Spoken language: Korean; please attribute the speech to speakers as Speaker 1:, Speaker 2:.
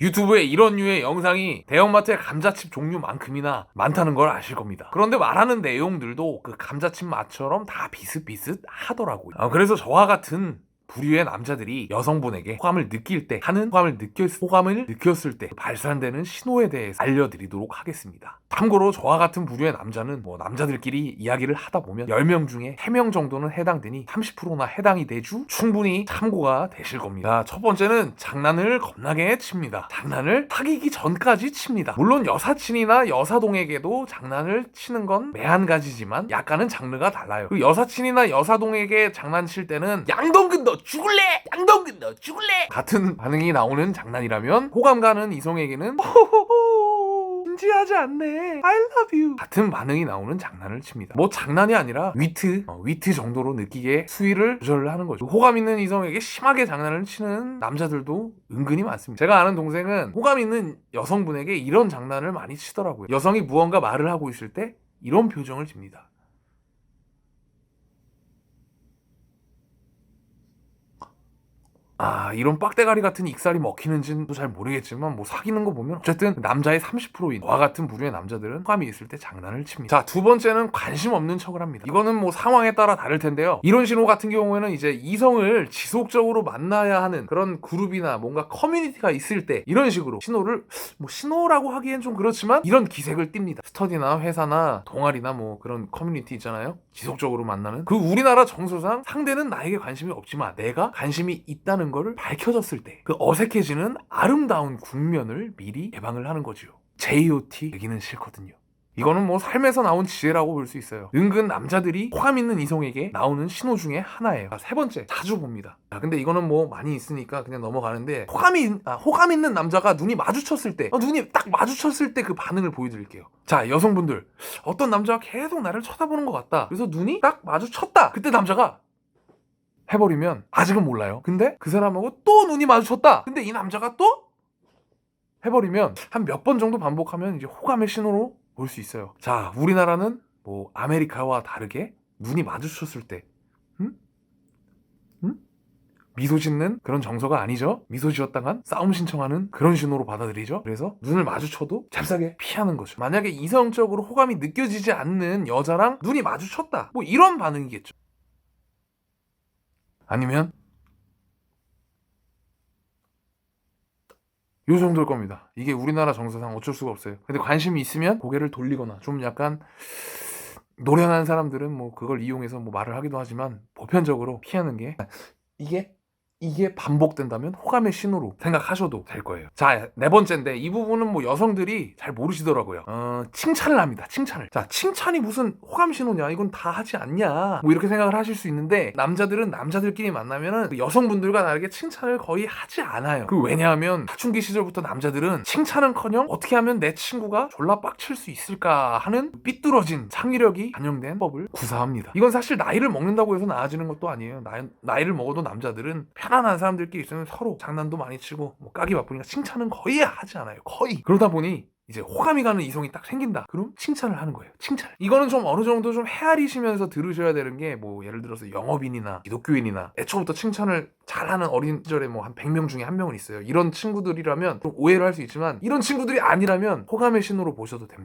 Speaker 1: 유튜브에 이런 류의 영상이 대형마트의 감자칩 종류만큼이나 많다는 걸 아실 겁니다. 그런데 말하는 내용들도 그 감자칩 맛처럼 다 비슷비슷하더라고요. 그래서 저와 같은 부류의 남자들이 여성분에게 호감을 느낄 때 하는 호감을 느꼈을 때 발산되는 신호에 대해서 알려드리도록 하겠습니다. 참고로 저와 같은 부류의 남자는 남자들끼리 이야기를 하다 보면 10명 중에 3명 정도는 해당되니 30%나 해당이 되주 충분히 참고가 되실 겁니다. 첫 번째는 장난을 겁나게 칩니다. 장난을 사귀기 전까지 칩니다. 물론 여사친이나 여사동에게도 장난을 치는 건 매한가지지만 약간은 장르가 달라요. 그 여사친이나 여사동에게 장난칠 때는 양동근 너 죽을래! 양동근 너 죽을래! 같은 반응이 나오는 장난이라면 호감 가는 이성에게는 호호호 진지하지 않네 I love you 같은 반응이 나오는 장난을 칩니다. 장난이 아니라 위트 정도로 느끼게 수위를 조절을 하는 거죠. 호감 있는 이성에게 심하게 장난을 치는 남자들도 은근히 많습니다. 제가 아는 동생은 호감 있는 여성분에게 이런 장난을 많이 치더라고요. 여성이 무언가 말을 하고 있을 때 이런 표정을 짓니다. 이런 빡대가리 같은 익살이 먹히는지는 잘 모르겠지만 사귀는 거 보면 어쨌든 남자의 30%인 저와 같은 부류의 남자들은 호감이 있을 때 장난을 칩니다. 자, 두 번째는 관심 없는 척을 합니다. 이거는 상황에 따라 다를 텐데요. 이런 신호 같은 경우에는 이제 이성을 지속적으로 만나야 하는 그런 그룹이나 뭔가 커뮤니티가 있을 때 이런 식으로 신호를 신호라고 하기엔 좀 그렇지만 이런 기색을 띱니다. 스터디나 회사나 동아리나 그런 커뮤니티 있잖아요. 지속적으로 만나는 그 우리나라 정서상 상대는 나에게 관심이 없지만 내가 관심이 있다는 거를 밝혀졌을 때 그 어색해지는 아름다운 국면을 미리 예방을 하는 거지요. JOT 얘기는 싫거든요. 이거는 삶에서 나온 지혜라고 볼 수 있어요. 은근 남자들이 호감 있는 이성에게 나오는 신호 중에 하나예요. 세 번째, 자주 봅니다. 근데 이거는 많이 있으니까 그냥 넘어가는데 호감 있는 남자가 눈이 마주쳤을 때 눈이 딱 마주쳤을 때 그 반응을 보여드릴게요. 자, 여성분들, 어떤 남자가 계속 나를 쳐다보는 것 같다. 그래서 눈이 딱 마주쳤다. 그때 남자가 해버리면 아직은 몰라요. 근데 그 사람하고 또 눈이 마주쳤다. 근데 이 남자가 또 해버리면 한 몇 번 정도 반복하면 이제 호감의 신호로 볼 수 있어요. 자, 우리나라는 아메리카와 다르게 눈이 마주쳤을 때 미소 짓는 그런 정서가 아니죠. 미소 지었다간 싸움 신청하는 그런 신호로 받아들이죠. 그래서 눈을 마주쳐도 잽싸게 피하는 거죠. 만약에 이성적으로 호감이 느껴지지 않는 여자랑 눈이 마주쳤다, 이런 반응이겠죠. 아니면 요 정도일 겁니다. 이게 우리나라 정서상 어쩔 수가 없어요. 근데 관심이 있으면 고개를 돌리거나 좀 약간 노련한 사람들은 그걸 이용해서 말을 하기도 하지만 보편적으로 피하는 게 이게 반복된다면 호감의 신호로 생각하셔도 될 거예요. 자, 네 번째인데 이 부분은 여성들이 잘 모르시더라고요. 칭찬을 합니다. 칭찬을. 자, 칭찬이 무슨 호감 신호냐? 이건 다 하지 않냐? 이렇게 생각을 하실 수 있는데 남자들은 남자들끼리 만나면은 여성분들과 다르게 칭찬을 거의 하지 않아요. 왜냐하면 사춘기 시절부터 남자들은 칭찬은커녕 어떻게 하면 내 친구가 졸라 빡칠 수 있을까 하는 삐뚤어진 창의력이 반영된 법을 구사합니다. 이건 사실 나이를 먹는다고 해서 나아지는 것도 아니에요. 나이를 먹어도 남자들은 편안한 사람들끼리 있으면 서로 장난도 많이 치고 까기 바쁘니까 칭찬은 거의 하지 않아요. 거의. 그러다 보니 이제 호감이 가는 이성이 딱 생긴다. 그럼 칭찬을 하는 거예요. 칭찬. 이거는 좀 어느 정도 좀 헤아리시면서 들으셔야 되는 게 예를 들어서 영업인이나 기독교인이나 애초부터 칭찬을 잘하는 어린 시절에 한 100명 중에 한 명은 있어요. 이런 친구들이라면 좀 오해를 할 수 있지만 이런 친구들이 아니라면 호감의 신호로 보셔도 됩니다.